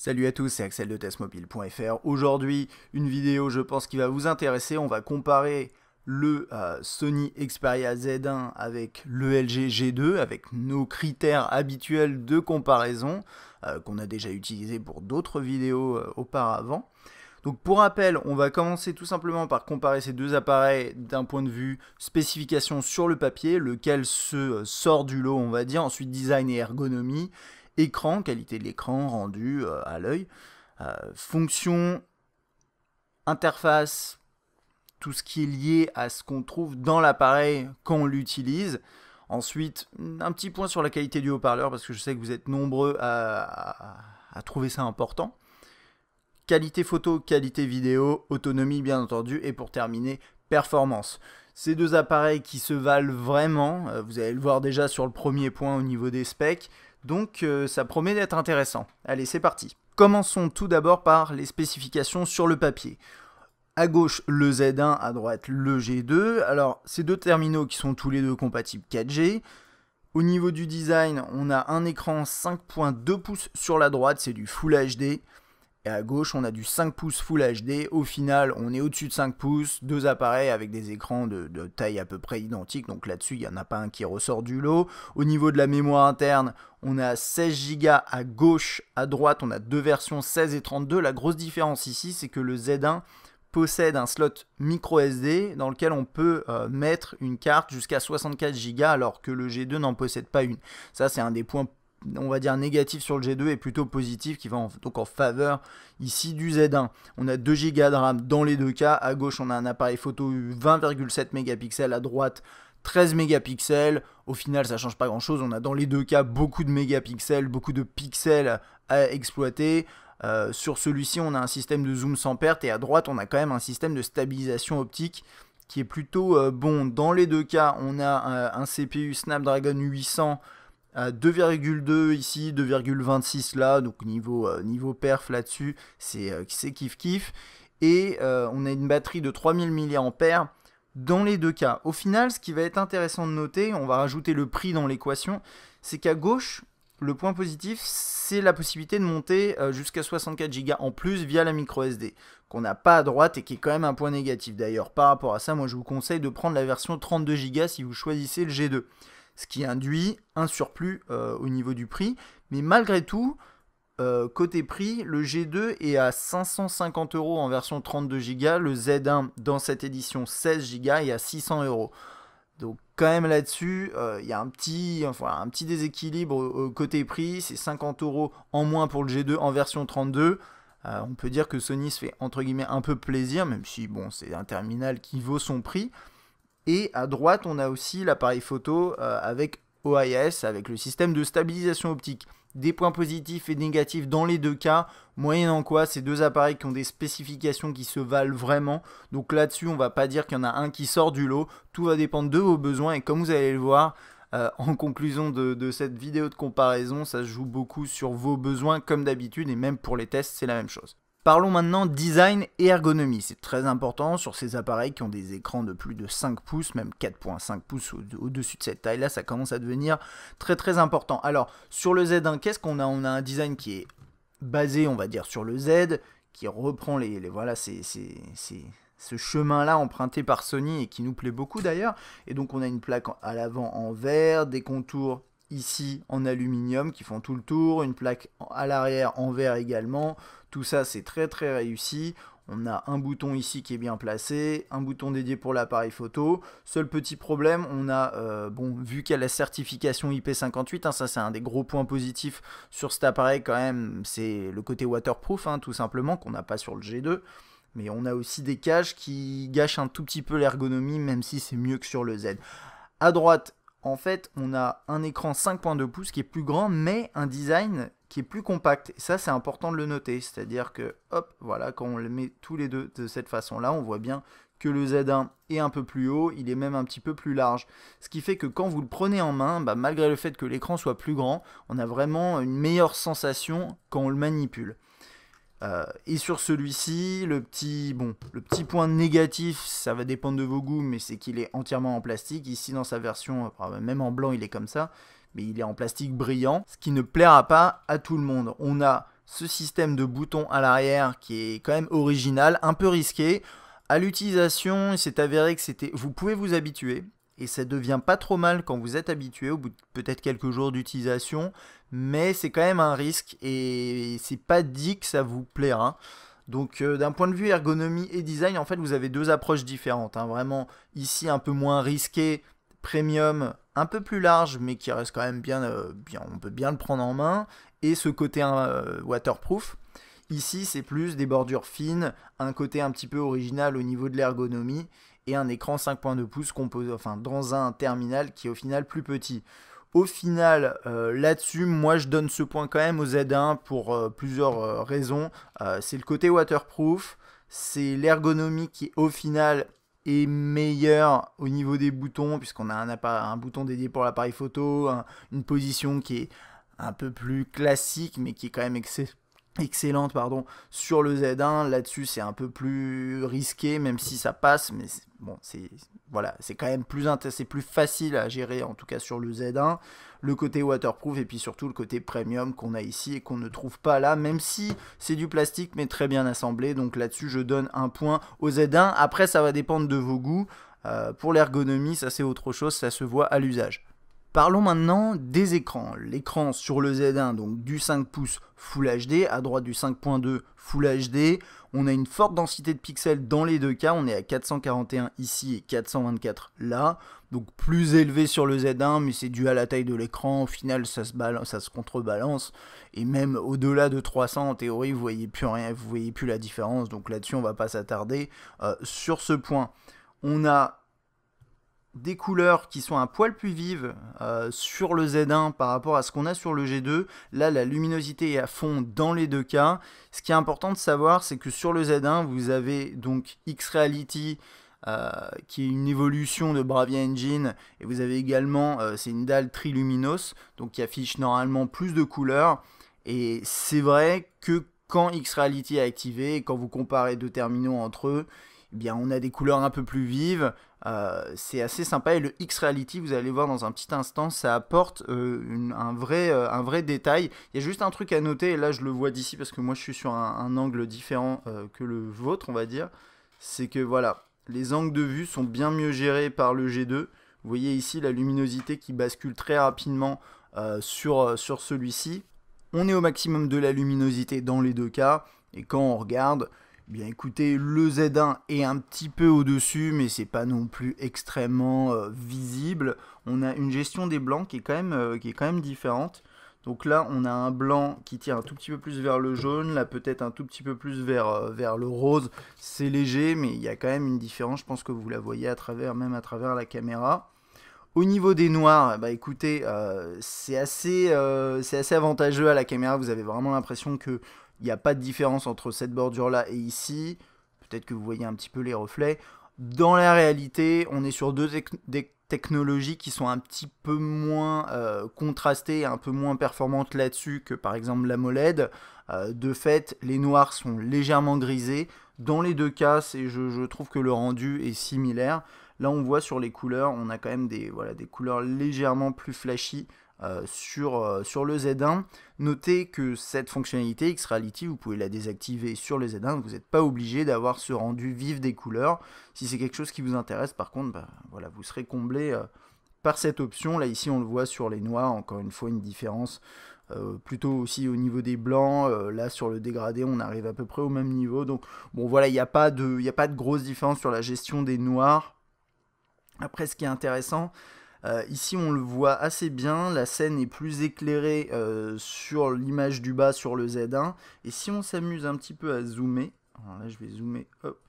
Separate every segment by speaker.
Speaker 1: Salut à tous, c'est Axel de testmobile.fr. Aujourd'hui, une vidéo, je pense, qui va vous intéresser. On va comparer le Sony Xperia Z1 avec le LG G2, avec nos critères habituels de comparaison, qu'on a déjà utilisé pour d'autres vidéos auparavant. Donc pour rappel, on va commencer tout simplement par comparer ces deux appareils d'un point de vue spécification sur le papier, lequel se sort du lot, on va dire, ensuite design et ergonomie, écran, qualité de l'écran rendu à l'œil, fonction, interface, tout ce qui est lié à ce qu'on trouve dans l'appareil quand on l'utilise. Ensuite, un petit point sur la qualité du haut-parleur, parce que je sais que vous êtes nombreux à trouver ça important. Qualité photo, qualité vidéo, autonomie bien entendu, et pour terminer, performance. Ces deux appareils qui se valent vraiment, vous allez le voir déjà sur le premier point au niveau des specs, donc ça promet d'être intéressant. Allez, c'est parti. Commençons tout d'abord par les spécifications sur le papier. À gauche, le Z1, à droite, le G2. Alors, ces deux terminaux qui sont tous les deux compatibles 4G. Au niveau du design, on a un écran 5.2 pouces sur la droite, c'est du Full HD. Et à gauche, on a du 5 pouces Full HD. Au final, on est au-dessus de 5 pouces. Deux appareils avec des écrans de taille à peu près identique. Donc là-dessus, il n'y en a pas un qui ressort du lot. Au niveau de la mémoire interne, on a 16 Go à gauche. À droite, on a deux versions 16 et 32. La grosse différence ici, c'est que le Z1 possède un slot micro SD dans lequel on peut mettre une carte jusqu'à 64 Go alors que le G2 n'en possède pas une. Ça, c'est un des points, on va dire, négatif sur le G2 et plutôt positif qui va donc en faveur ici du Z1. On a 2 Go de RAM dans les deux cas. À gauche, on a un appareil photo 20,7 mégapixels, à droite 13 mégapixels. Au final, ça change pas grand chose. On a dans les deux cas beaucoup de mégapixels, beaucoup de pixels à exploiter. Sur celui-ci, on a un système de zoom sans perte et à droite, on a quand même un système de stabilisation optique qui est plutôt bon. Dans les deux cas, on a un CPU Snapdragon 800 à 2,2 ici, 2,26 là, donc niveau perf là-dessus, c'est kiff. Et on a une batterie de 3000 mAh dans les deux cas. Au final, ce qui va être intéressant de noter, on va rajouter le prix dans l'équation, c'est qu'à gauche, le point positif, c'est la possibilité de monter jusqu'à 64 Go en plus via la micro SD, qu'on n'a pas à droite et qui est quand même un point négatif. D'ailleurs, par rapport à ça, moi je vous conseille de prendre la version 32 Go si vous choisissez le G2, ce qui induit un surplus au niveau du prix. Mais malgré tout, côté prix, le G2 est à 550 € en version 32 Go, le Z1 dans cette édition 16 Go est à 600 €. Donc quand même là-dessus, il y a un petit déséquilibre côté prix, c'est 50 € en moins pour le G2 en version 32. On peut dire que Sony se fait entre guillemets un peu plaisir, même si bon, c'est un terminal qui vaut son prix. Et à droite, on a aussi l'appareil photo avec OIS, avec le système de stabilisation optique. Des points positifs et négatifs dans les deux cas, moyennant quoi ces deux appareils qui ont des spécifications qui se valent vraiment. Donc là-dessus, on va pas dire qu'il y en a un qui sort du lot, tout va dépendre de vos besoins et comme vous allez le voir, en conclusion de cette vidéo de comparaison, ça se joue beaucoup sur vos besoins comme d'habitude et même pour les tests, c'est la même chose. Parlons maintenant design et ergonomie, c'est très important sur ces appareils qui ont des écrans de plus de 5 pouces, même 4.5 pouces au-dessus de cette taille-là, ça commence à devenir très important. Alors, sur le Z1, qu'est-ce qu'on a? On a un design qui est basé, on va dire, sur le Z, qui reprend voilà, ce chemin-là emprunté par Sony et qui nous plaît beaucoup d'ailleurs. Et donc, on a une plaque à l'avant en verre, des contours ici en aluminium qui font tout le tour, une plaque à l'arrière en verre également. Tout ça, c'est très réussi. On a un bouton ici qui est bien placé, un bouton dédié pour l'appareil photo. Seul petit problème, on a, vu qu'il y a la certification IP58, hein, ça c'est un des gros points positifs sur cet appareil quand même, c'est le côté waterproof, hein, tout simplement, qu'on n'a pas sur le G2. Mais on a aussi des caches qui gâchent un tout petit peu l'ergonomie, même si c'est mieux que sur le Z. À droite, en fait, on a un écran 5.2 pouces qui est plus grand, mais un design qui est plus compact. Et ça, c'est important de le noter. C'est-à-dire que, hop, voilà, quand on le met tous les deux de cette façon-là, on voit bien que le Z1 est un peu plus haut, il est même un petit peu plus large. Ce qui fait que quand vous le prenez en main, malgré le fait que l'écran soit plus grand, on a vraiment une meilleure sensation quand on le manipule. Et sur celui-ci, le petit point négatif, ça va dépendre de vos goûts, mais c'est qu'il est entièrement en plastique. Ici, dans sa version, même en blanc, il est comme ça, mais il est en plastique brillant, ce qui ne plaira pas à tout le monde. On a ce système de boutons à l'arrière qui est quand même original, un peu risqué. À l'utilisation, il s'est avéré que vous pouvez vous habituer et ça devient pas trop mal quand vous êtes habitué au bout de peut-être quelques jours d'utilisation, mais c'est quand même un risque et c'est pas dit que ça vous plaira. Donc d'un point de vue ergonomie et design, en fait vous avez deux approches différentes, hein. Vraiment ici un peu moins risqué, premium, un peu plus large mais qui reste quand même bien, on peut bien le prendre en main, et ce côté waterproof. Ici c'est plus des bordures fines, un côté un petit peu original au niveau de l'ergonomie et un écran 5.2 pouces composé, enfin, dans un terminal qui est au final plus petit. Au final, là-dessus, moi je donne ce point quand même au Z1 pour plusieurs raisons. C'est le côté waterproof, c'est l'ergonomie qui au final est meilleure au niveau des boutons, puisqu'on a un bouton dédié pour l'appareil photo, une position qui est un peu plus classique, mais qui est quand même excellente, pardon, sur le Z1. Là-dessus c'est un peu plus risqué, même si ça passe, mais bon, c'est quand même c'est plus facile à gérer, en tout cas sur le Z1. Le côté waterproof et puis surtout le côté premium qu'on a ici et qu'on ne trouve pas là, même si c'est du plastique mais très bien assemblé. Donc là-dessus je donne un point au Z1. Après ça va dépendre de vos goûts. Pour l'ergonomie, ça c'est autre chose, ça se voit à l'usage. Parlons maintenant des écrans. L'écran sur le Z1, donc du 5 pouces Full HD, à droite du 5.2 Full HD. On a une forte densité de pixels dans les deux cas. On est à 441 ici et 424 là. Donc plus élevé sur le Z1, mais c'est dû à la taille de l'écran. Au final, ça se contrebalance. Et même au-delà de 300, en théorie, vous voyez plus rien, vous voyez plus la différence. Donc là-dessus, on va pas s'attarder sur ce point. On a des couleurs qui sont un poil plus vives sur le Z1 par rapport à ce qu'on a sur le G2. Là, la luminosité est à fond dans les deux cas. Ce qui est important de savoir, c'est que sur le Z1, vous avez donc X-Reality, qui est une évolution de Bravia Engine, et vous avez également, c'est une dalle Triluminos, donc qui affiche normalement plus de couleurs. Et c'est vrai que quand X-Reality est activé, quand vous comparez deux terminaux entre eux, eh bien on a des couleurs un peu plus vives. C'est assez sympa, et le X-Reality, vous allez voir dans un petit instant, ça apporte un vrai détail. Il y a juste un truc à noter, et là je le vois d'ici parce que moi je suis sur un angle différent que le vôtre, on va dire. C'est que voilà, les angles de vue sont bien mieux gérés par le G2. Vous voyez ici la luminosité qui bascule très rapidement sur celui-ci. On est au maximum de la luminosité dans les deux cas, et quand on regarde, bien écoutez, le Z1 est un petit peu au-dessus, mais c'est pas non plus extrêmement visible. On a une gestion des blancs qui est quand même différente. Donc là, on a un blanc qui tire un tout petit peu plus vers le jaune, là peut-être un tout petit peu plus vers le rose. C'est léger, mais il y a quand même une différence. Je pense que vous la voyez même à travers la caméra. Au niveau des noirs, bah écoutez, c'est assez avantageux à la caméra. Vous avez vraiment l'impression qu'il n'y a pas de différence entre cette bordure-là et ici. Peut-être que vous voyez un petit peu les reflets. Dans la réalité, on est sur des technologies qui sont un petit peu moins contrastées, un peu moins performantes là-dessus que par exemple l'AMOLED. De fait, les noirs sont légèrement grisés. Dans les deux cas, je trouve que le rendu est similaire. Là, on voit sur les couleurs, on a quand même des couleurs légèrement plus flashy sur le Z1. Notez que cette fonctionnalité X-Reality, vous pouvez la désactiver sur le Z1. Vous n'êtes pas obligé d'avoir ce rendu vif des couleurs. Si c'est quelque chose qui vous intéresse, par contre, bah, voilà, vous serez comblé par cette option. Là, ici, on le voit sur les noirs. Encore une fois, une différence plutôt aussi au niveau des blancs. Là, sur le dégradé, on arrive à peu près au même niveau. Donc, bon, voilà, il n'y a pas de grosse différence sur la gestion des noirs. Après, ce qui est intéressant, ici on le voit assez bien, la scène est plus éclairée sur l'image du bas sur le Z1. Et si on s'amuse un petit peu à zoomer, alors là je vais zoomer, hop,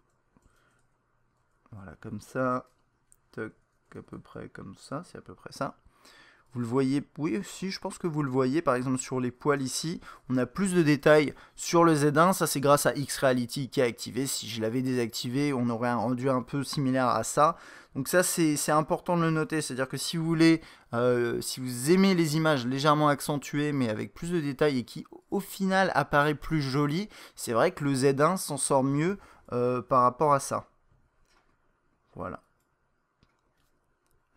Speaker 1: voilà, comme ça, toc, à peu près comme ça, c'est à peu près ça. Vous le voyez, oui, si, je pense que vous le voyez, par exemple sur les poils ici, on a plus de détails sur le Z1, ça c'est grâce à X-Reality qui est activé. Si je l'avais désactivé, on aurait un rendu un peu similaire à ça. Donc ça c'est important de le noter, c'est-à-dire que si vous voulez, si vous aimez les images légèrement accentuées mais avec plus de détails et qui au final apparaît plus joli, c'est vrai que le Z1 s'en sort mieux par rapport à ça. Voilà.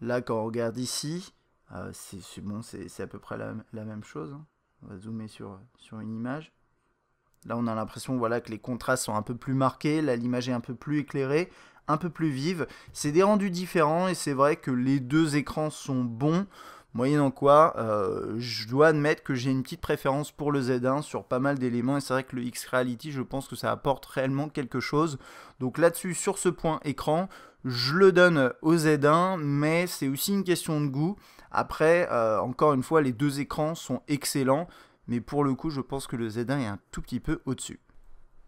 Speaker 1: Là quand on regarde ici, c'est bon, c'est à peu près la même chose. On va zoomer sur une image. Là, on a l'impression voilà, que les contrastes sont un peu plus marqués, là, l'image est un peu plus éclairée, un peu plus vive. C'est des rendus différents et c'est vrai que les deux écrans sont bons, moyennant quoi, je dois admettre que j'ai une petite préférence pour le Z1 sur pas mal d'éléments et c'est vrai que le X-Reality, je pense que ça apporte réellement quelque chose. Donc là-dessus, sur ce point écran, je le donne au Z1, mais c'est aussi une question de goût. Après, encore une fois, les deux écrans sont excellents, mais pour le coup, je pense que le Z1 est un tout petit peu au-dessus.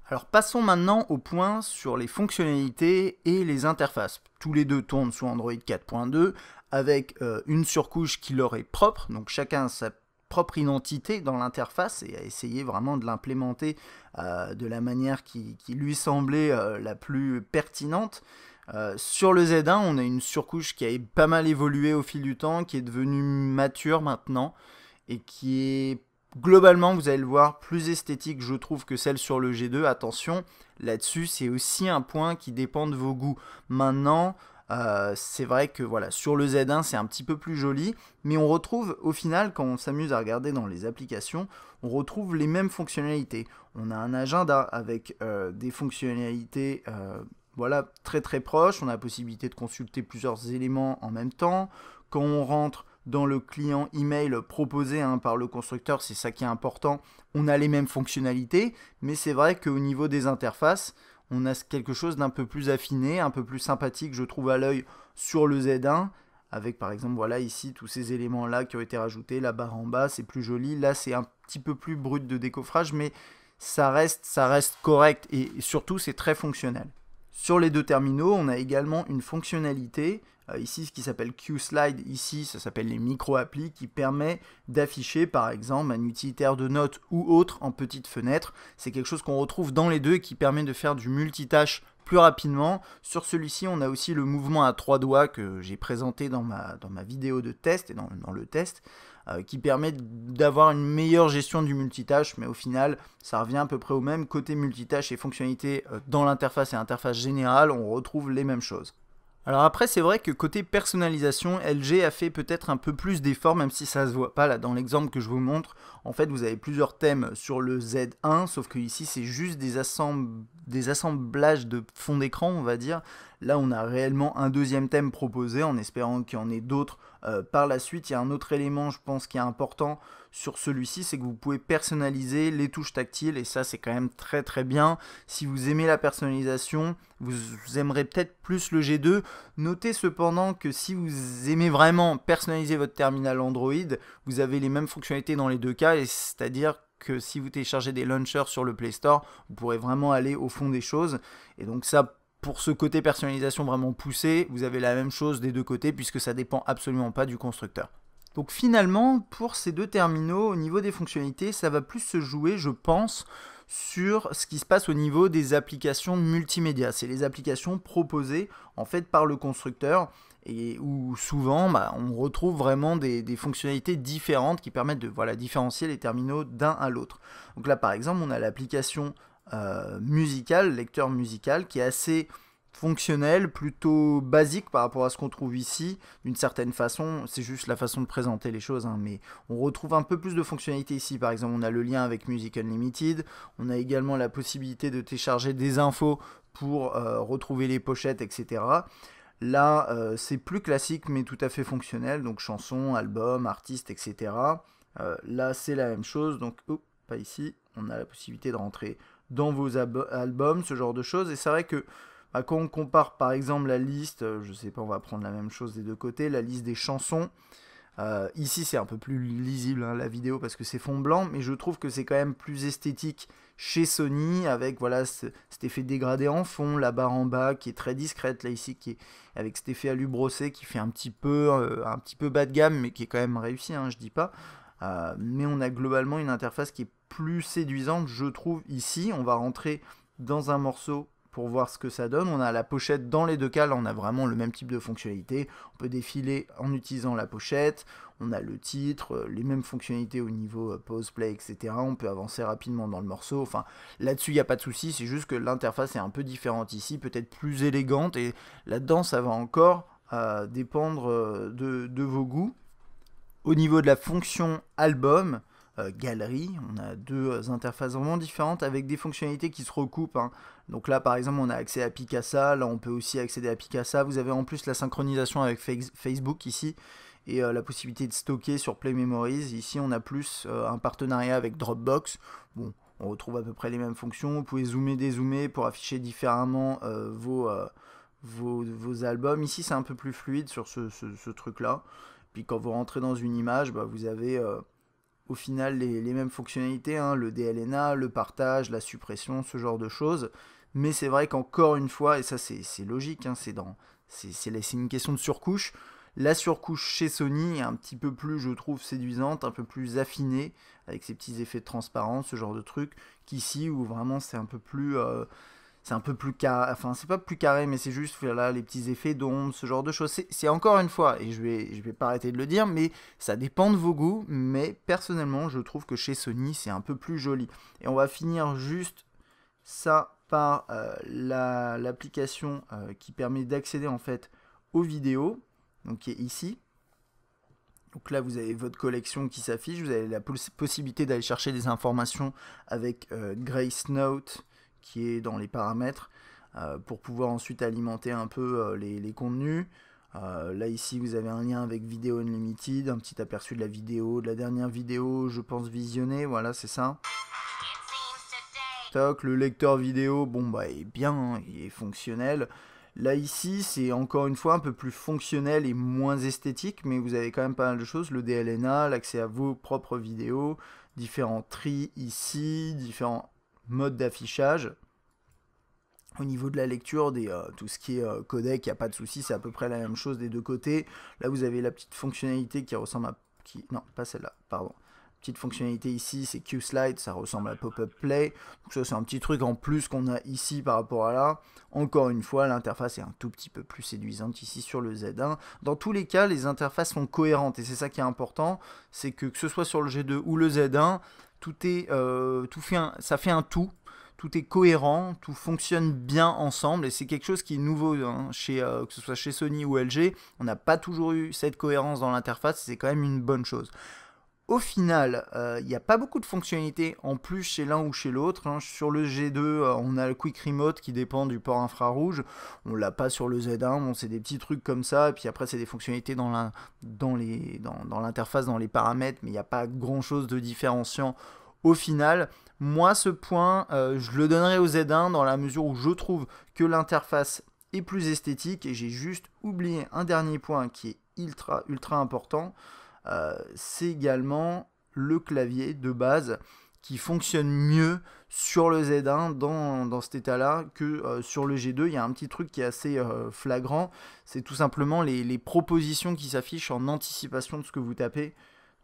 Speaker 1: Alors passons maintenant au point sur les fonctionnalités et les interfaces. Tous les deux tournent sous Android 4.2 avec une surcouche qui leur est propre, donc chacun a sa propre identité dans l'interface et a essayé vraiment de l'implémenter de la manière qui lui semblait la plus pertinente. Sur le Z1, on a une surcouche qui a pas mal évolué au fil du temps, qui est devenue mature maintenant et qui est globalement, vous allez le voir, plus esthétique, je trouve, que celle sur le G2. Attention, là-dessus, c'est aussi un point qui dépend de vos goûts. Maintenant, c'est vrai que voilà, sur le Z1, c'est un petit peu plus joli, mais on retrouve au final, quand on s'amuse à regarder dans les applications, on retrouve les mêmes fonctionnalités. On a un agenda avec des fonctionnalités voilà, très très proches. On a la possibilité de consulter plusieurs éléments en même temps. Quand on rentre dans le client email proposé par le constructeur, c'est ça qui est important, on a les mêmes fonctionnalités, mais c'est vrai qu'au niveau des interfaces, on a quelque chose d'un peu plus affiné, un peu plus sympathique, je trouve, à l'œil sur le Z1, avec par exemple, voilà, ici, tous ces éléments-là qui ont été rajoutés, la barre en bas, c'est plus joli, là, c'est un petit peu plus brut de décoffrage, mais ça reste correct, et surtout, c'est très fonctionnel. Sur les deux terminaux, on a également une fonctionnalité, ici ce qui s'appelle Q-Slide, ici ça s'appelle les micro-applis, qui permet d'afficher par exemple un utilitaire de notes ou autre en petite fenêtre. C'est quelque chose qu'on retrouve dans les deux et qui permet de faire du multitâche plus rapidement. Sur celui-ci, on a aussi le mouvement à 3 doigts que j'ai présenté dans ma vidéo de test et dans le test, qui permet d'avoir une meilleure gestion du multitâche, mais au final, ça revient à peu près au même. Côté multitâche et fonctionnalités dans l'interface et interface générale, on retrouve les mêmes choses. Alors après, c'est vrai que côté personnalisation, LG a fait peut-être un peu plus d'efforts, même si ça se voit pas là dans l'exemple que je vous montre. En fait, vous avez plusieurs thèmes sur le Z1, sauf que ici, c'est juste des assemblages de fond d'écran, on va dire. Là, on a réellement un deuxième thème proposé, en espérant qu'il y en ait d'autres par la suite. Il y a un autre élément, je pense, qui est important sur celui-ci, c'est que vous pouvez personnaliser les touches tactiles, et ça, c'est quand même très très bien. Si vous aimez la personnalisation, vous aimerez peut-être plus le G2. Notez cependant que si vous aimez vraiment personnaliser votre terminal Android, vous avez les mêmes fonctionnalités dans les deux cas, et c'est-à-dire que si vous téléchargez des launchers sur le Play Store, vous pourrez vraiment aller au fond des choses. Et donc ça, pour ce côté personnalisation vraiment poussé, vous avez la même chose des deux côtés, puisque ça dépend absolument pas du constructeur. Donc finalement, pour ces deux terminaux, au niveau des fonctionnalités, ça va plus se jouer, je pense, sur ce qui se passe au niveau des applications multimédia. C'est les applications proposées en fait par le constructeur, et où souvent on retrouve vraiment des fonctionnalités différentes qui permettent de différencier les terminaux d'un à l'autre. Donc là par exemple, on a l'application musicale, lecteur musical, qui est assez fonctionnel, plutôt basique par rapport à ce qu'on trouve ici, d'une certaine façon. C'est juste la façon de présenter les choses, mais on retrouve un peu plus de fonctionnalités ici. Par exemple, on a le lien avec Music Unlimited, on a également la possibilité de télécharger des infos pour retrouver les pochettes, etc. Là, c'est plus classique, mais tout à fait fonctionnel, donc chansons, albums, artistes, etc. Là, c'est la même chose, donc, pas ici, on a la possibilité de rentrer dans vos albums, ce genre de choses, et c'est vrai que quand on compare par exemple la liste, je sais pas, on va prendre la même chose des deux côtés, la liste des chansons. Ici c'est un peu plus lisible la vidéo parce que c'est fond blanc, mais je trouve que c'est quand même plus esthétique chez Sony avec cet effet dégradé en fond, la barre en bas qui est très discrète là ici, qui est avec cet effet alu brossé qui fait un petit peu bas de gamme, mais qui est quand même réussi, je dis pas. Mais on a globalement une interface qui est plus séduisante, je trouve. Ici, on va rentrer dans un morceau pour voir ce que ça donne. On a la pochette dans les deux cas, là on a vraiment le même type de fonctionnalité. On peut défiler en utilisant la pochette, on a le titre, les mêmes fonctionnalités au niveau pause, play, etc. On peut avancer rapidement dans le morceau, enfin là-dessus il n'y a pas de souci, c'est juste que l'interface est un peu différente ici, peut-être plus élégante, et là-dedans ça va encore dépendre de vos goûts. Au niveau de la fonction album, galerie. On a deux interfaces vraiment différentes avec des fonctionnalités qui se recoupent, hein. Donc là par exemple on a accès à Picasa, là on peut aussi accéder à Picasa. Vous avez en plus la synchronisation avec Facebook ici et la possibilité de stocker sur Play Memories. Ici on a plus un partenariat avec Dropbox. Bon, on retrouve à peu près les mêmes fonctions. Vous pouvez zoomer, dézoomer pour afficher différemment vos albums. Ici c'est un peu plus fluide sur ce truc là. Puis quand vous rentrez dans une image, bah, vous avez au final les mêmes fonctionnalités, hein, le DLNA, le partage, la suppression, ce genre de choses. Mais c'est vrai qu'encore une fois, et ça c'est logique, hein, c'est une question de surcouche. La surcouche chez Sony est un petit peu plus, je trouve, séduisante, un peu plus affinée, avec ses petits effets de transparence, ce genre de truc, qu'ici où vraiment c'est un peu plus carré, enfin c'est pas plus carré, mais c'est juste voilà, les petits effets d'ombre, ce genre de choses. C'est encore une fois, et je vais pas arrêter de le dire, mais ça dépend de vos goûts, mais personnellement je trouve que chez Sony c'est un peu plus joli. Et on va finir juste ça par l'application qui permet d'accéder en fait aux vidéos, donc qui est ici. Donc là, vous avez votre collection qui s'affiche. Vous avez la possibilité d'aller chercher des informations avec Grace Note qui est dans les paramètres pour pouvoir ensuite alimenter un peu les contenus. Là, ici, vous avez un lien avec Vidéo Unlimited, un petit aperçu de la vidéo, de la dernière vidéo, je pense, visionnée. Voilà, c'est ça. Le lecteur vidéo, bon, bah, est bien, hein, il est fonctionnel. Là ici c'est encore une fois un peu plus fonctionnel et moins esthétique, mais vous avez quand même pas mal de choses, le DLNA, l'accès à vos propres vidéos, différents tris ici, différents modes d'affichage. Au niveau de la lecture, tout ce qui est codec, il n'y a pas de souci, c'est à peu près la même chose des deux côtés. Là vous avez la petite fonctionnalité qui ressemble à... Non, pas celle-là, pardon. Petite fonctionnalité ici, c'est Q-Slide, ça ressemble à Pop-Up Play. Donc ça c'est un petit truc en plus qu'on a ici par rapport à là. Encore une fois, l'interface est un tout petit peu plus séduisante ici sur le Z1. Dans tous les cas, les interfaces sont cohérentes et c'est ça qui est important, c'est que ce soit sur le G2 ou le Z1, ça fait un tout. Tout est cohérent, tout fonctionne bien ensemble et c'est quelque chose qui est nouveau, hein, que ce soit chez Sony ou LG. On n'a pas toujours eu cette cohérence dans l'interface, c'est quand même une bonne chose. Au final, il n'y a pas beaucoup de fonctionnalités en plus chez l'un ou chez l'autre, hein. Sur le G2, on a le Quick Remote qui dépend du port infrarouge. On l'a pas sur le Z1, bon, c'est des petits trucs comme ça. Et puis après, c'est des fonctionnalités dans l'interface, dans les paramètres, mais il n'y a pas grand-chose de différenciant au final. Moi, ce point, je le donnerai au Z1 dans la mesure où je trouve que l'interface est plus esthétique. Et j'ai juste oublié un dernier point qui est ultra important. C'est également le clavier de base qui fonctionne mieux sur le Z1 dans cet état là que sur le G2. Il y a un petit truc qui est assez flagrant, c'est tout simplement les propositions qui s'affichent en anticipation de ce que vous tapez.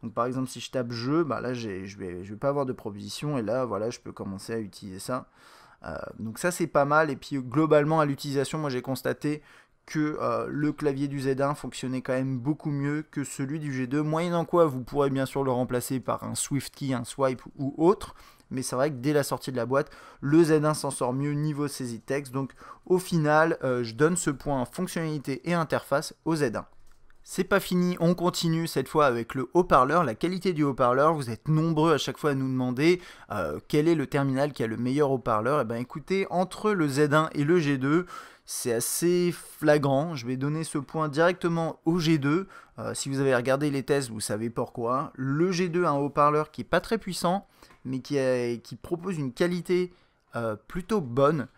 Speaker 1: Donc par exemple si je tape jeu, bah là je vais pas avoir de proposition et là voilà je peux commencer à utiliser ça. Donc ça c'est pas mal et puis globalement à l'utilisation moi j'ai constaté que le clavier du Z1 fonctionnait quand même beaucoup mieux que celui du G2, moyennant quoi vous pourrez bien sûr le remplacer par un SwiftKey, un swipe ou autre, mais c'est vrai que dès la sortie de la boîte, le Z1 s'en sort mieux niveau saisie de texte, donc au final, je donne ce point fonctionnalité et interface au Z1. C'est pas fini, on continue cette fois avec le haut-parleur, la qualité du haut-parleur. Vous êtes nombreux à chaque fois à nous demander quel est le terminal qui a le meilleur haut-parleur. Et ben écoutez, entre le Z1 et le G2, c'est assez flagrant. Je vais donner ce point directement au G2. Si vous avez regardé les tests, vous savez pourquoi. Le G2 a un haut-parleur qui n'est pas très puissant, mais qui propose une qualité plutôt bonne.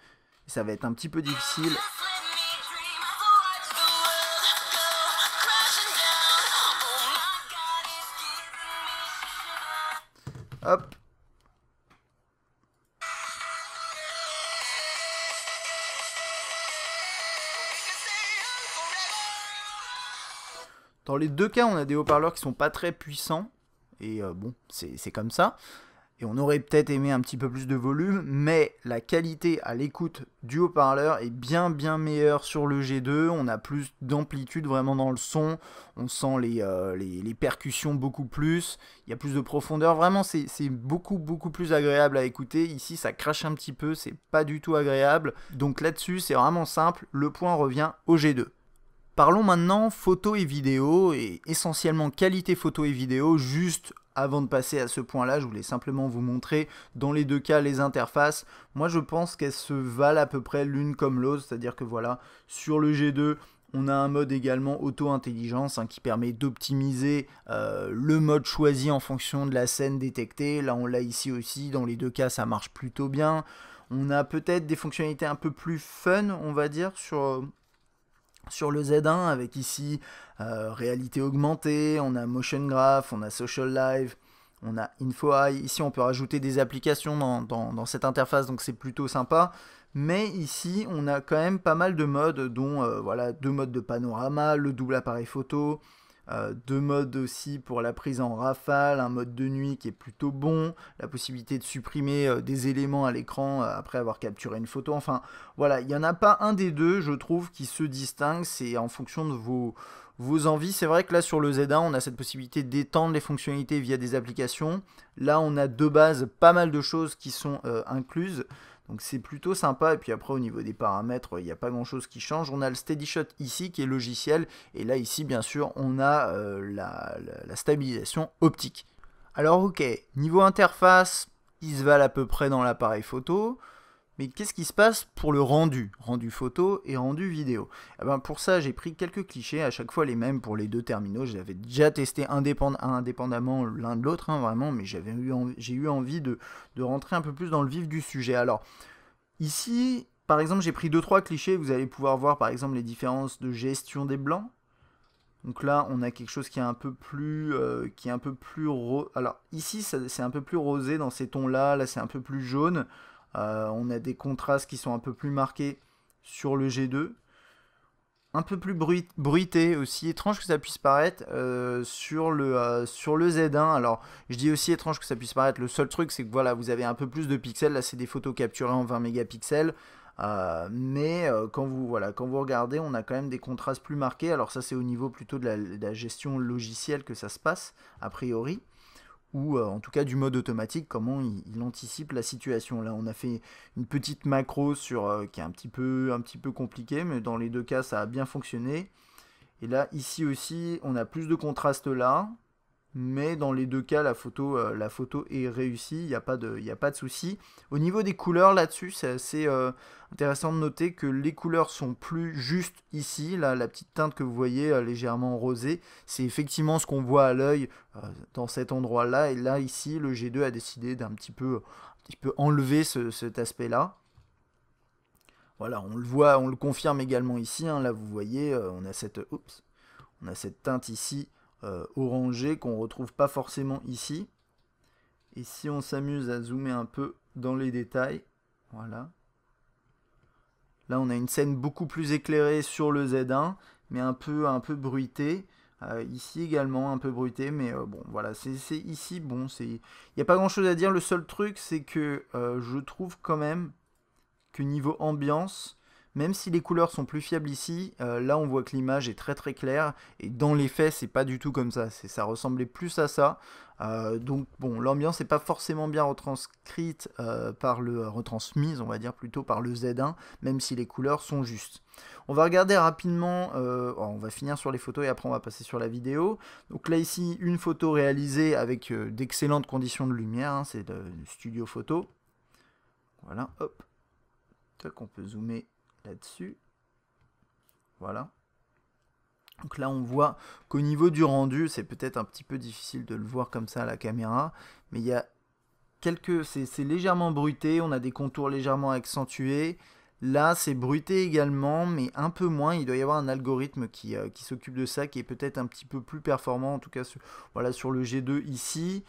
Speaker 1: Ça va être un petit peu difficile. Hop. Dans les deux cas, on a des haut-parleurs qui sont pas très puissants. Et bon, c'est comme ça. Et on aurait peut-être aimé un petit peu plus de volume, mais la qualité à l'écoute du haut-parleur est bien meilleure sur le G2. On a plus d'amplitude vraiment dans le son, on sent les percussions beaucoup plus, il y a plus de profondeur, vraiment c'est beaucoup plus agréable à écouter. Ici ça crache un petit peu, c'est pas du tout agréable, donc là-dessus c'est vraiment simple, le point revient au G2. Parlons maintenant photo et vidéo, et essentiellement qualité photo et vidéo, juste avant de passer à ce point-là, je voulais simplement vous montrer dans les deux cas les interfaces. Moi je pense qu'elles se valent à peu près l'une comme l'autre, c'est-à-dire que voilà, sur le G2, on a un mode également auto-intelligence qui permet d'optimiser le mode choisi en fonction de la scène détectée. Là on l'a ici aussi, dans les deux cas ça marche plutôt bien. On a peut-être des fonctionnalités un peu plus fun, on va dire, sur le Z1, avec ici réalité augmentée, on a motion graph, on a social live, on a InfoEye. Ici on peut rajouter des applications dans cette interface, donc c'est plutôt sympa. Mais ici on a quand même pas mal de modes, dont voilà, 2 modes de panorama, le double appareil photo, 2 modes aussi pour la prise en rafale, un mode de nuit qui est plutôt bon, la possibilité de supprimer des éléments à l'écran après avoir capturé une photo. Enfin voilà, il n'y en a pas un des deux, je trouve, qui se distingue, c'est en fonction de vos envies. C'est vrai que là sur le Z1 on a cette possibilité d'étendre les fonctionnalités via des applications. Là on a de base pas mal de choses qui sont incluses. Donc c'est plutôt sympa, et puis après au niveau des paramètres, il n'y a pas grand chose qui change. On a le Steady Shot ici qui est logiciel, et là ici bien sûr on a la stabilisation optique. Alors ok, niveau interface, ils se valent à peu près dans l'appareil photo. Mais qu'est-ce qui se passe pour le rendu photo et rendu vidéo? Eh ben pour ça, j'ai pris quelques clichés, à chaque fois les mêmes pour les deux terminaux. Je les avais déjà testés indépendamment l'un de l'autre, vraiment, mais j'ai eu envie de rentrer un peu plus dans le vif du sujet. Alors, ici, par exemple, j'ai pris 2-3 clichés. Vous allez pouvoir voir, par exemple, les différences de gestion des blancs. Donc là, on a quelque chose qui est un peu plus, alors ici, c'est un peu plus rosé dans ces tons-là. Là, c'est un peu plus jaune. On a des contrastes qui sont un peu plus marqués sur le G2. Un peu plus bruité aussi, étrange que ça puisse paraître sur le Z1. Alors, je dis aussi étrange que ça puisse paraître, le seul truc c'est que voilà, vous avez un peu plus de pixels. Là, c'est des photos capturées en 20 mégapixels. Mais quand vous regardez, on a quand même des contrastes plus marqués. Alors ça, c'est au niveau plutôt de la gestion logicielle que ça se passe, a priori, ou en tout cas du mode automatique, comment il anticipe la situation. Là on a fait une petite macro qui est un petit peu compliquée, mais dans les deux cas ça a bien fonctionné. Et là ici aussi on a plus de contraste là, mais dans les deux cas la photo est réussie, il n'y a pas de souci. Au niveau des couleurs là-dessus, c'est assez intéressant de noter que les couleurs sont plus justes ici. Là, la petite teinte que vous voyez légèrement rosée, c'est effectivement ce qu'on voit à l'œil dans cet endroit-là. Et là ici, le G2 a décidé d'un petit peu enlever cet aspect-là. Voilà, on le voit, on le confirme également ici. Là vous voyez, on a cette teinte ici orangé qu'on retrouve pas forcément ici. Et si on s'amuse à zoomer un peu dans les détails, voilà. Là on a une scène beaucoup plus éclairée sur le Z1, mais un peu bruitée. Ici également un peu bruité, mais bon voilà, c'est ici, bon, il n'y a pas grand chose à dire. Le seul truc c'est que je trouve quand même que niveau ambiance, même si les couleurs sont plus fiables ici, là on voit que l'image est très très claire, et dans les faits c'est pas du tout comme ça, ça ressemblait plus à ça. Donc bon, l'ambiance n'est pas forcément bien retranscrite retransmise on va dire plutôt par le Z1, même si les couleurs sont justes. On va regarder rapidement, on va finir sur les photos et après on va passer sur la vidéo. Donc là ici une photo réalisée avec d'excellentes conditions de lumière, c'est du studio photo. Voilà, hop. On peut zoomer là-dessus. Voilà. Donc là, on voit qu'au niveau du rendu, c'est peut-être un petit peu difficile de le voir comme ça à la caméra, mais il y a c'est légèrement bruité, on a des contours légèrement accentués. Là, c'est bruité également, mais un peu moins. Il doit y avoir un algorithme qui s'occupe de ça, qui est peut-être un petit peu plus performant, en tout cas sur le G2 ici.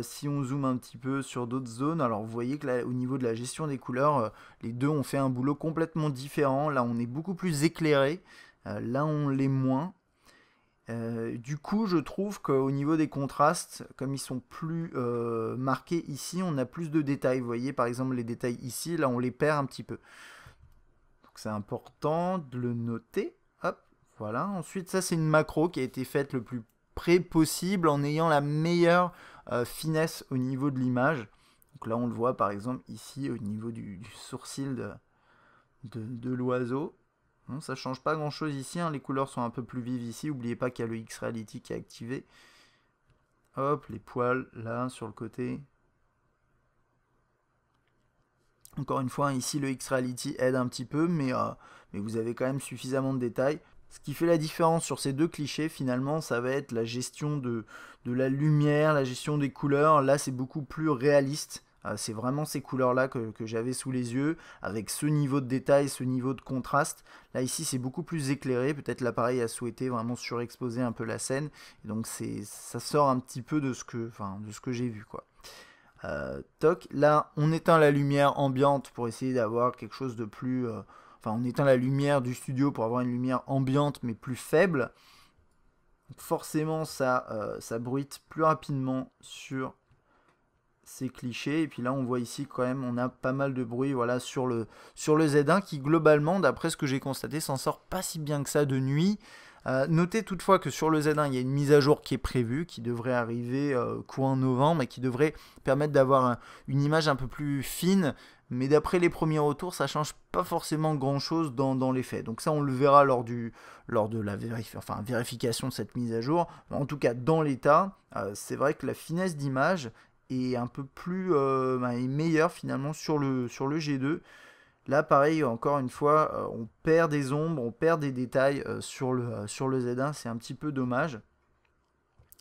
Speaker 1: Si on zoome un petit peu sur d'autres zones, alors vous voyez que là, au niveau de la gestion des couleurs, les deux ont fait un boulot complètement différent. Là, on est beaucoup plus éclairé. Là, on l'est moins. Du coup, je trouve qu'au niveau des contrastes, comme ils sont plus marqués ici, on a plus de détails. Vous voyez, par exemple, les détails ici, là, on les perd un petit peu. Donc, c'est important de le noter. Hop, voilà. Ensuite, ça, c'est une macro qui a été faite le plus près possible en ayant la meilleure finesse au niveau de l'image. Donc là, on le voit, par exemple, ici, au niveau du sourcil de l'oiseau. Bon, ça change pas grand chose ici, les couleurs sont un peu plus vives ici. N'oubliez pas qu'il y a le X-Reality qui est activé. Hop, les poils là sur le côté. Encore une fois, ici le X-Reality aide un petit peu, mais vous avez quand même suffisamment de détails. Ce qui fait la différence sur ces deux clichés, finalement, ça va être la gestion de la lumière, la gestion des couleurs. Là, c'est beaucoup plus réaliste. C'est vraiment ces couleurs-là que j'avais sous les yeux, avec ce niveau de détail, ce niveau de contraste. Là, ici, c'est beaucoup plus éclairé. Peut-être l'appareil a souhaité vraiment surexposer un peu la scène. Et donc, ça sort un petit peu de ce que j'ai vu, quoi. Toc, là, on éteint la lumière ambiante pour essayer d'avoir quelque chose de plus... Enfin, on éteint la lumière du studio pour avoir une lumière ambiante, mais plus faible. Donc forcément, ça bruite plus rapidement sur ces clichés. Et puis là, on voit ici quand même, on a pas mal de bruit, voilà, sur le Z1 qui, globalement, d'après ce que j'ai constaté, s'en sort pas si bien que ça de nuit. Notez toutefois que sur le Z1, il y a une mise à jour qui est prévue, qui devrait arriver courant novembre et qui devrait permettre d'avoir une image un peu plus fine. Mais d'après les premiers retours, ça change pas forcément grand chose dans les faits. Donc ça, on le verra lors de la vérification de cette mise à jour. En tout cas, dans l'état, c'est vrai que la finesse d'image est un peu plus est meilleure finalement sur le G2. Là, pareil, encore une fois, on perd des ombres, on perd des détails sur le Z1, c'est un petit peu dommage,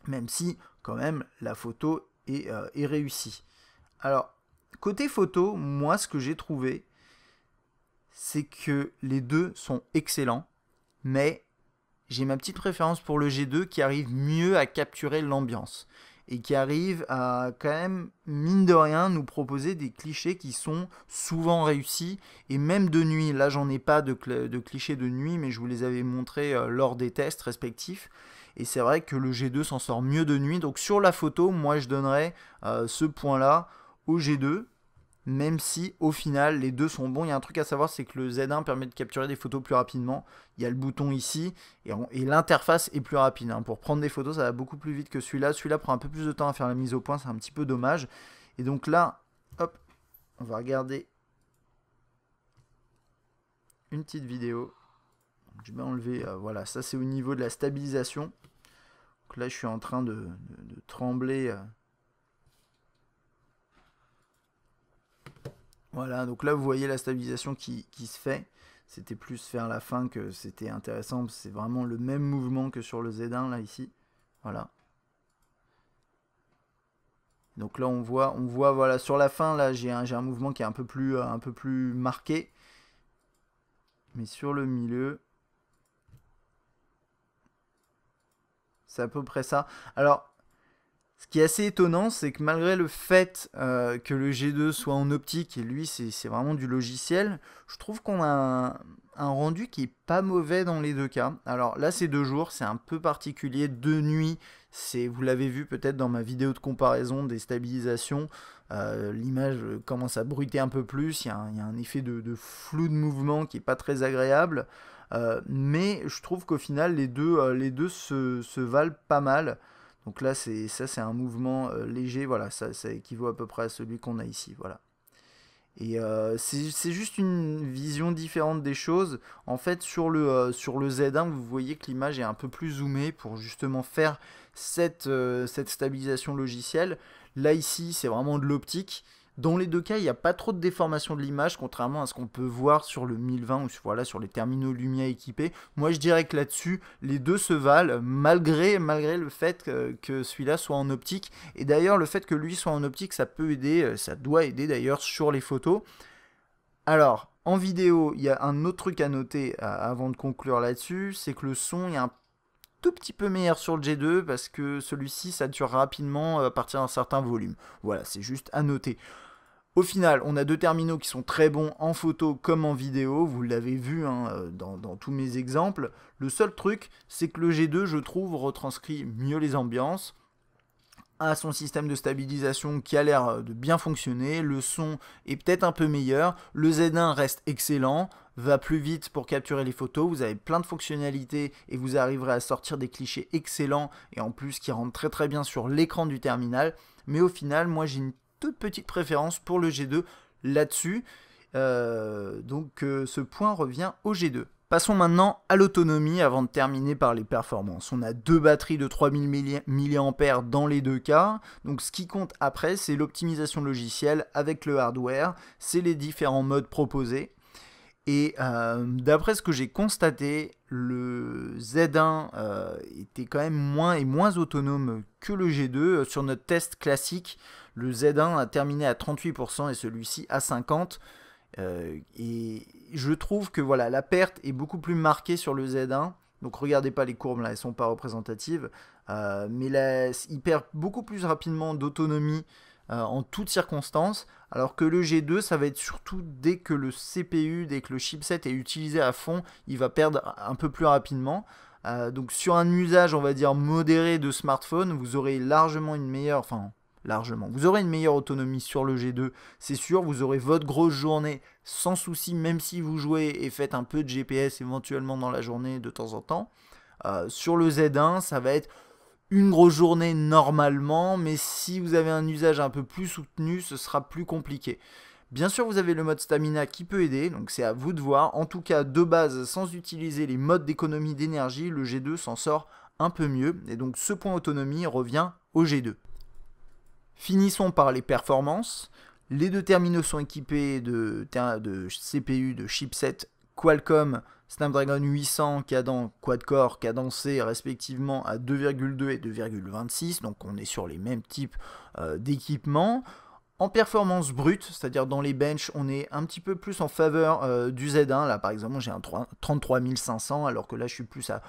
Speaker 1: même si, quand même, la photo est réussie. Alors, côté photo, moi, ce que j'ai trouvé, c'est que les deux sont excellents, mais j'ai ma petite préférence pour le G2 qui arrive mieux à capturer l'ambiance et qui arrive à quand même, mine de rien, nous proposer des clichés qui sont souvent réussis, et même de nuit. Là, j'en ai pas de clichés de nuit, mais je vous les avais montrés lors des tests respectifs, et c'est vrai que le G2 s'en sort mieux de nuit. Donc sur la photo, moi je donnerais ce point-là au G2, même si au final les deux sont bons. Il y a un truc à savoir, c'est que le Z1 permet de capturer des photos plus rapidement. Il y a le bouton ici et l'interface est plus rapide. Pour prendre des photos, ça va beaucoup plus vite que celui-là. Celui-là prend un peu plus de temps à faire la mise au point, c'est un petit peu dommage. Et donc là, hop, on va regarder une petite vidéo. Je vais enlever, voilà, ça c'est au niveau de la stabilisation. Donc là, je suis en train de trembler. Voilà, donc là vous voyez la stabilisation qui se fait. C'était plus vers la fin que c'était intéressant. C'est vraiment le même mouvement que sur le Z1 là ici. Voilà. Donc là on voit voilà, sur la fin là j'ai un mouvement qui est un peu plus marqué. Mais sur le milieu, c'est à peu près ça. Alors, ce qui est assez étonnant, c'est que malgré le fait que le G2 soit en optique, et lui c'est vraiment du logiciel, je trouve qu'on a un rendu qui est pas mauvais dans les deux cas. Alors là c'est de jour, c'est un peu particulier. De nuit, vous l'avez vu peut-être dans ma vidéo de comparaison des stabilisations, l'image commence à bruiter un peu plus, il y a un effet de flou de mouvement qui est pas très agréable. Mais je trouve qu'au final les deux se valent pas mal. Donc là, c'est un mouvement léger, voilà, ça équivaut à peu près à celui qu'on a ici, voilà. Et c'est juste une vision différente des choses. En fait, sur le Z1, vous voyez que l'image est un peu plus zoomée pour justement faire cette stabilisation logicielle. Là, ici, c'est vraiment de l'optique. Dans les deux cas, il n'y a pas trop de déformation de l'image, contrairement à ce qu'on peut voir sur le 1020 ou voilà, sur les terminaux Lumia équipés. Moi, je dirais que là-dessus, les deux se valent, malgré le fait que celui-là soit en optique. Et d'ailleurs, le fait que lui soit en optique, ça peut aider, ça doit aider d'ailleurs sur les photos. Alors, en vidéo, il y a un autre truc à noter avant de conclure là-dessus, c'est que le son, il y a un tout petit peu meilleur sur le G2 parce que celui-ci sature rapidement à partir d'un certain volume. Voilà, c'est juste à noter. Au final, on a deux terminaux qui sont très bons en photo comme en vidéo, vous l'avez vu dans tous mes exemples. Le seul truc, c'est que le G2, je trouve, retranscrit mieux les ambiances, a son système de stabilisation qui a l'air de bien fonctionner, le son est peut-être un peu meilleur, le Z1 reste excellent, va plus vite pour capturer les photos, vous avez plein de fonctionnalités et vous arriverez à sortir des clichés excellents et en plus qui rentrent très très bien sur l'écran du terminal. Mais au final, moi j'ai une toute petite préférence pour le G2 là-dessus, donc ce point revient au G2. Passons maintenant à l'autonomie avant de terminer par les performances. On a deux batteries de 3000 mAh dans les deux cas. Donc ce qui compte après, c'est l'optimisation logicielle avec le hardware, c'est les différents modes proposés. Et d'après ce que j'ai constaté, le Z1 était quand même moins autonome que le G2. Sur notre test classique, le Z1 a terminé à 38% et celui-ci à 50%. Et je trouve que voilà, la perte est beaucoup plus marquée sur le Z1. Donc regardez pas les courbes là, elles sont pas représentatives. Mais là, il perd beaucoup plus rapidement d'autonomie en toutes circonstances. Alors que le G2, ça va être surtout dès que le CPU, dès que le chipset est utilisé à fond, il va perdre un peu plus rapidement. Donc sur un usage, on va dire, modéré de smartphone, vous aurez largement une meilleure... Vous aurez une meilleure autonomie sur le G2, c'est sûr. Vous aurez votre grosse journée sans souci, même si vous jouez et faites un peu de GPS éventuellement dans la journée de temps en temps. Sur le Z1, ça va être une grosse journée normalement, mais si vous avez un usage un peu plus soutenu, ce sera plus compliqué. Bien sûr, vous avez le mode stamina qui peut aider, donc c'est à vous de voir. En tout cas, de base, sans utiliser les modes d'économie d'énergie, le G2 s'en sort un peu mieux. Et donc ce point autonomie revient au G2. Finissons par les performances. Les deux terminaux sont équipés de CPU, de chipset Qualcomm Snapdragon 800 quad-core cadencé respectivement à 2,2 et 2,26. Donc on est sur les mêmes types d'équipements. En performance brute, c'est-à-dire dans les benches, on est un petit peu plus en faveur du Z1. Là par exemple, j'ai un 33 500 alors que là je suis plus à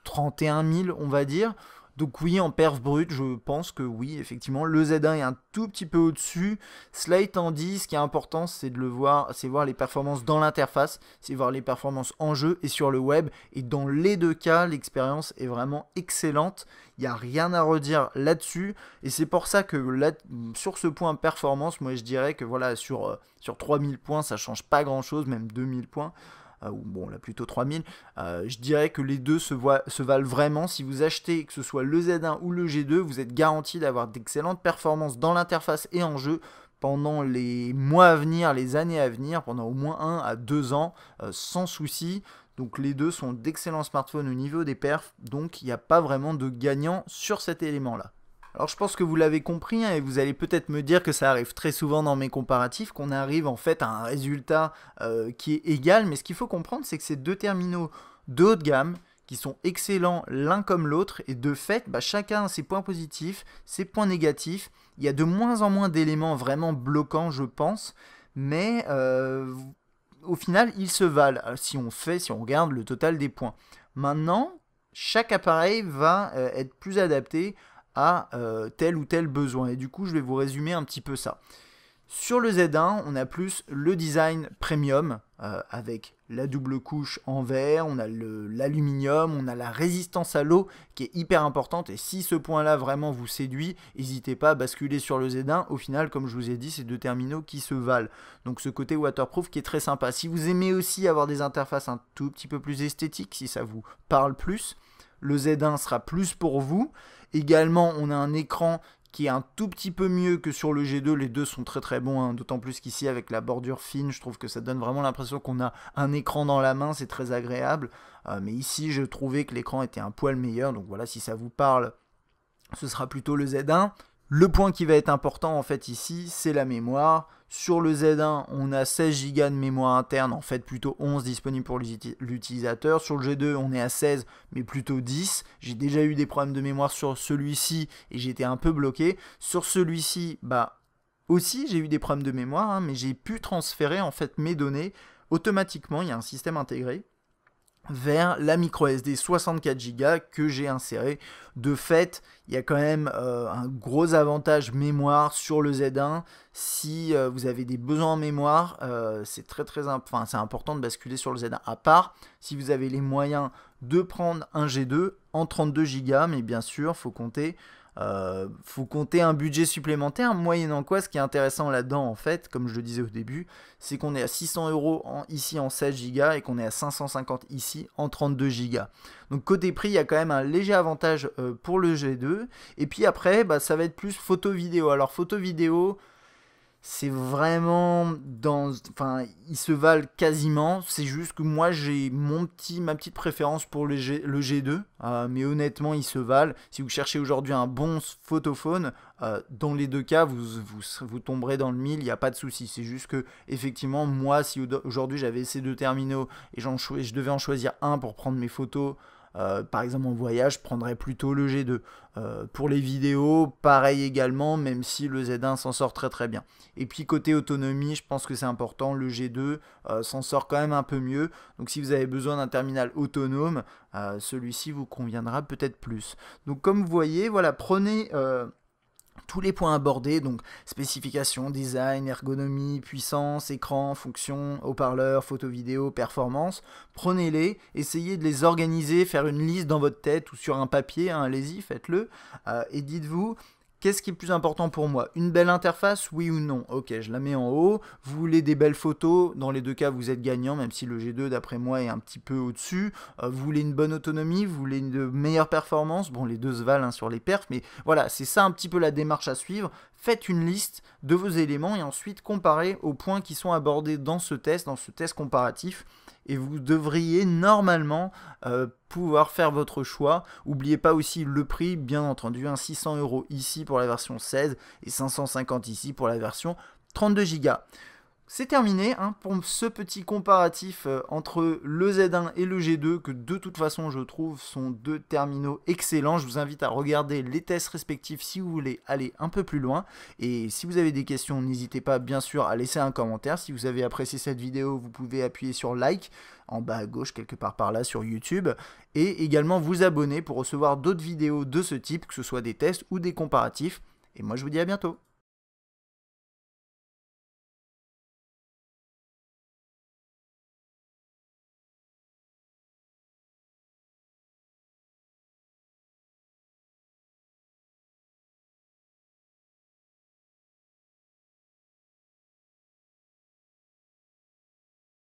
Speaker 1: 31 000 on va dire. Donc oui, en perf brut, je pense que oui, effectivement, le Z1 est un tout petit peu au-dessus. Cela étant dit, ce qui est important, c'est de le voir, c'est voir les performances dans l'interface, c'est voir les performances en jeu et sur le web. Et dans les deux cas, l'expérience est vraiment excellente. Il n'y a rien à redire là-dessus. Et c'est pour ça que là, sur ce point performance, moi je dirais que voilà, sur 3000 points, ça ne change pas grand-chose, même 2000 points. Ou bon là plutôt 3000, je dirais que les deux se valent vraiment. Si vous achetez que ce soit le Z1 ou le G2, vous êtes garanti d'avoir d'excellentes performances dans l'interface et en jeu pendant les mois à venir, les années à venir, pendant au moins 1 à 2 ans, sans souci. Donc les deux sont d'excellents smartphones au niveau des perfs, donc il n'y a pas vraiment de gagnant sur cet élément-là. Alors je pense que vous l'avez compris et vous allez peut-être me dire que ça arrive très souvent dans mes comparatifs, qu'on arrive en fait à un résultat qui est égal, mais ce qu'il faut comprendre c'est que ces deux terminaux de haut de gamme qui sont excellents l'un comme l'autre et de fait chacun a ses points positifs, ses points négatifs. Il y a de moins en moins d'éléments vraiment bloquants je pense, mais au final ils se valent si on regarde le total des points. Maintenant, chaque appareil va être plus adapté à tel ou tel besoin. Et du coup, je vais vous résumer un petit peu ça. Sur le Z1, on a plus le design premium avec la double couche en verre, on a l'aluminium, on a la résistance à l'eau qui est hyper importante. Et si ce point-là vraiment vous séduit, n'hésitez pas à basculer sur le Z1. Au final, comme je vous ai dit, c'est deux terminaux qui se valent. Donc ce côté waterproof qui est très sympa. Si vous aimez aussi avoir des interfaces un tout petit peu plus esthétiques, si ça vous parle plus, le Z1 sera plus pour vous. Également, on a un écran qui est un tout petit peu mieux que sur le G2. Les deux sont très très bons, hein. D'autant plus qu'ici, avec la bordure fine, je trouve que ça donne vraiment l'impression qu'on a un écran dans la main. C'est très agréable. Mais ici, je trouvais que l'écran était un poil meilleur. Donc voilà, si ça vous parle, ce sera plutôt le Z1. Le point qui va être important en fait ici, c'est la mémoire. Sur le Z1, on a 16 Go de mémoire interne, en fait plutôt 11 disponibles pour l'utilisateur. Sur le G2, on est à 16, mais plutôt 10. J'ai déjà eu des problèmes de mémoire sur celui-ci et j'étais un peu bloqué. Sur celui-ci, aussi j'ai eu des problèmes de mémoire, hein, mais j'ai pu transférer en fait mes données automatiquement. Il y a un système intégré vers la micro SD 64 Go que j'ai inséré. De fait, il y a quand même un gros avantage mémoire sur le Z1. Si vous avez des besoins en mémoire, c'est c'est important de basculer sur le Z1. À part si vous avez les moyens de prendre un G2 en 32 Go, mais bien sûr, faut compter un budget supplémentaire, moyennant quoi, ce qui est intéressant là-dedans, en fait, comme je le disais au début, c'est qu'on est à 600 € ici en 16 Go et qu'on est à 550 ici en 32 Go. Donc côté prix, il y a quand même un léger avantage pour le G2. Et puis après, ça va être plus photo-vidéo. Alors photo-vidéo, c'est vraiment enfin, ils se valent quasiment. C'est juste que moi j'ai ma petite préférence pour le G2, mais honnêtement ils se valent. Si vous cherchez aujourd'hui un bon photophone, dans les deux cas vous tomberez dans le mille, il n'y a pas de souci. C'est juste que effectivement moi si aujourd'hui j'avais ces deux terminaux et je devais en choisir un pour prendre mes photos. Par exemple en voyage, je prendrais plutôt le G2. Pour les vidéos, pareil également, même si le Z1 s'en sort très très bien. Et puis côté autonomie, je pense que c'est important, le G2 s'en sort quand même un peu mieux. Donc si vous avez besoin d'un terminal autonome, celui-ci vous conviendra peut-être plus. Donc comme vous voyez, voilà, prenez tous les points abordés, donc spécification, design, ergonomie, puissance, écran, fonction, haut-parleur, photo-vidéo, performance, prenez-les, essayez de les organiser, faire une liste dans votre tête ou sur un papier, hein, allez-y, faites-le, et dites-vous, qu'est-ce qui est plus important pour moi? Une belle interface, oui ou non? Ok, je la mets en haut. Vous voulez des belles photos? Dans les deux cas, vous êtes gagnant, même si le G2, d'après moi, est un petit peu au-dessus. Vous voulez une bonne autonomie? Vous voulez une meilleure performance? Bon, les deux se valent, hein, sur les perfs, mais voilà, c'est ça un petit peu la démarche à suivre. Faites une liste de vos éléments et ensuite comparez aux points qui sont abordés dans ce test comparatif. Et vous devriez normalement pouvoir faire votre choix. N'oubliez pas aussi le prix, bien entendu, 600 € ici pour la version 16 et 550 ici pour la version 32 Go. C'est terminé, hein, pour ce petit comparatif entre le Z1 et le G2, que de toute façon je trouve sont deux terminaux excellents. Je vous invite à regarder les tests respectifs si vous voulez aller un peu plus loin. Et si vous avez des questions, n'hésitez pas bien sûr à laisser un commentaire. Si vous avez apprécié cette vidéo, vous pouvez appuyer sur like en bas à gauche, quelque part par là sur YouTube. Et également vous abonner pour recevoir d'autres vidéos de ce type, que ce soit des tests ou des comparatifs. Et moi je vous dis à bientôt.